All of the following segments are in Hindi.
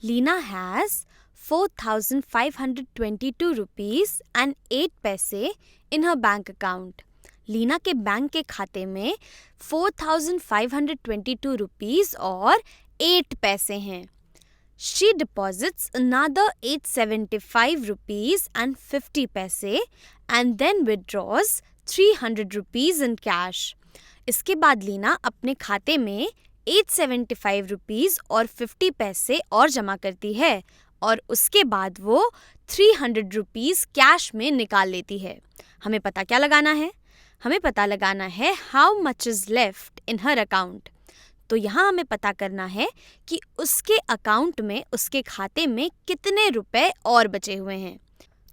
Lena has 4,522 rupees and 8 पैसे in her bank account. Leena के बैंक के खाते में 4,522 rupees और 8 पैसे हैं. She deposits another 875 rupees and 50 पैसे and then withdraws 300 rupees in cash. इसके बाद लीना अपने खाते में 875 रुपीज़ और 50 पैसे और जमा करती है और उसके बाद वो 300 रुपीज़ कैश में निकाल लेती है. हमें पता क्या लगाना है? हमें पता लगाना है how much is left in her account. तो यहाँ हमें पता करना है कि उसके अकाउंट में, उसके खाते में कितने रुपए और बचे हुए हैं.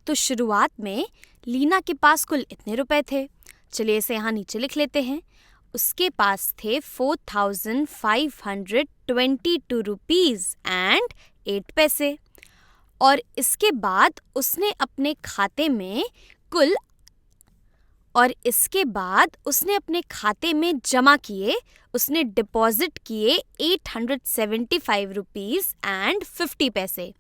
तो शुरुआत में लीना के पास कुल इतने रुपए थे. चलिए इसे यहाँ नीचे लिख लेते हैं. उसके पास थे 4,522 रुपीज़ एंड 8 पैसे और इसके बाद उसने अपने खाते में जमा किए, उसने डिपॉजिट किए 875 रुपीज़ एंड 50 पैसे.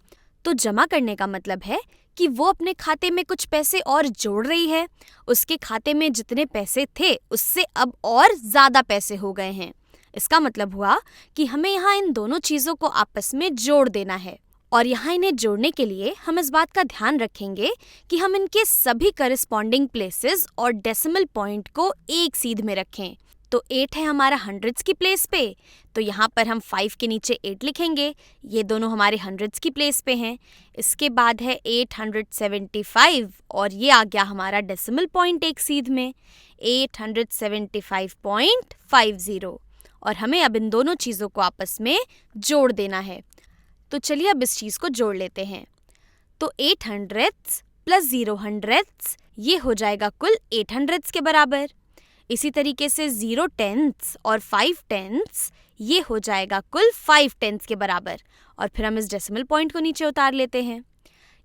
तो जमा करने का मतलब है कि वो अपने खाते में कुछ पैसे और जोड़ रही है. उसके खाते में जितने पैसे थे उससे अब और ज़्यादा पैसे हो गए हैं. इसका मतलब हुआ कि हमें यहाँ इन दोनों चीज़ों को आपस में जोड़ देना है. और यहाँ इन्हें जोड़ने के लिए हम इस बात का ध्यान रखेंगे कि हम इनके सभी करस्पॉन्डिंग प्लेसेस और डेसिमल पॉइंट को एक सीध में रखें. तो 8 है हमारा हंड्रेड्स की प्लेस पे, तो यहाँ पर हम 5 के नीचे 8 लिखेंगे. ये दोनों हमारे हंड्रेड्स की प्लेस पे हैं. इसके बाद है 875 और ये आ गया हमारा डेसिमल पॉइंट एक सीध में 875.50 और हमें अब इन दोनों चीज़ों को आपस में जोड़ देना है. तो चलिए अब इस चीज़ को जोड़ लेते हैं. तो 800 प्लस 0 ये हो जाएगा कुल 800 के बराबर. इसी तरीके से 0 टेंथ्स और 5 टेंथ्स ये हो जाएगा कुल 5 टेंथ्स के बराबर. और फिर हम इस डेसिमल पॉइंट को नीचे उतार लेते हैं.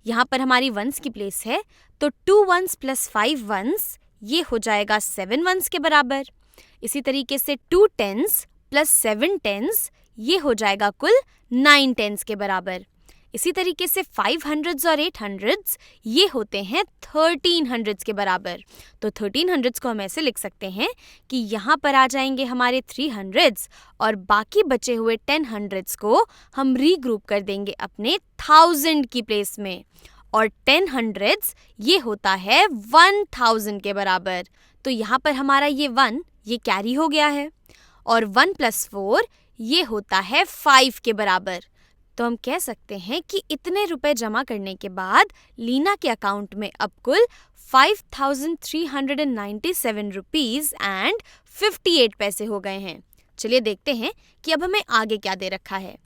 यहाँ पर हमारी वंस की प्लेस है, तो 2 वंस प्लस 5 वंस ये हो जाएगा 7 वंस के बराबर. इसी तरीके से 2 टेंस प्लस 7 टेंस ये हो जाएगा कुल 9 टेंस के बराबर. इसी तरीके से 500s और 800s ये होते हैं 1300s के बराबर. तो 1300s को हम ऐसे लिख सकते हैं कि यहाँ पर आ जाएंगे हमारे 300s और बाकी बचे हुए 1000s को हम रीग्रुप कर देंगे अपने 1000 की प्लेस में. और 1000s ये होता है 1000 के बराबर. तो यहाँ पर हमारा ये 1 ये कैरी हो गया है और 1 + 4 ये होता है 5 के बराबर. तो हम कह सकते हैं कि इतने रुपए जमा करने के बाद लीना के अकाउंट में अब कुल 5,397 रुपीज़ एंड 58 पैसे हो गए हैं. चलिए देखते हैं कि अब हमें आगे क्या दे रखा है.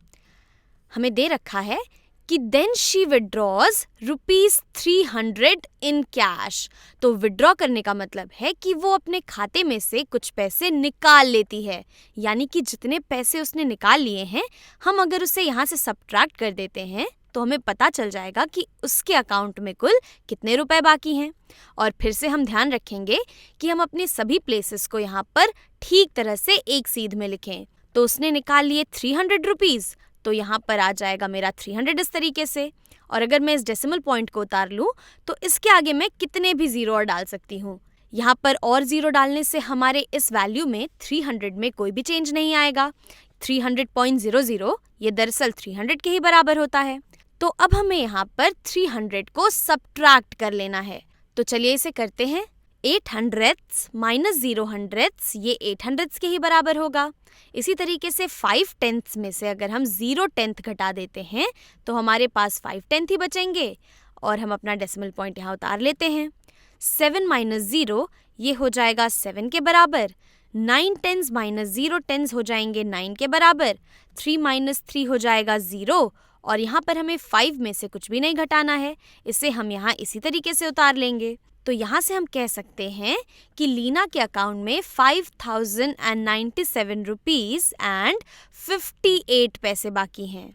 हमें दे रखा है कि then she withdraws ₹300 in cash. तो विड्रॉ करने का मतलब है कि वो अपने खाते में से कुछ पैसे निकाल लेती है. यानी कि जितने पैसे उसने निकाल लिए हैं, हम अगर उसे यहाँ से सब्ट्रैक्ट कर देते हैं तो हमें पता चल जाएगा कि उसके अकाउंट में कुल कितने रुपए बाकी हैं. और फिर से हम ध्यान रखेंगे कि हम अपने सभी प्लेसेस को यहाँ पर ठीक तरह से एक सीध में लिखें. तो उसने निकाल लिए 300 रुपीज़, तो यहाँ पर आ जाएगा मेरा 300 इस तरीके से. और अगर मैं इस डेसिमल पॉइंट को उतार लूँ तो इसके आगे मैं कितने भी ज़ीरो और डाल सकती हूँ. यहाँ पर और ज़ीरो डालने से हमारे इस वैल्यू में 300 में कोई भी चेंज नहीं आएगा. 300.00 ये दरअसल 300 के ही बराबर होता है. तो अब हमें यहाँ पर 300 को सब्ट्रैक्ट कर लेना है. तो चलिए इसे करते हैं. 800s माइनस 000s ये 800s के ही बराबर होगा. इसी तरीके से 5 टेंथ्स में से अगर हम 0 टेंथ घटा देते हैं तो हमारे पास 5 टेंथ ही बचेंगे. और हम अपना डेसिमल पॉइंट यहाँ उतार लेते हैं. 7 माइनस 0 ये हो जाएगा 7 के बराबर. 9 टेंस माइनस 0 टेंस हो जाएंगे 9 के बराबर. 3 माइनस 3 हो जाएगा 0 और यहाँ पर हमें 5 में से कुछ भी नहीं घटाना है. इसे हम यहाँ इसी तरीके से उतार लेंगे. तो यहाँ से हम कह सकते हैं कि लीना के अकाउंट में 5,097 रुपीज़ एंड 58 पैसे बाकी हैं.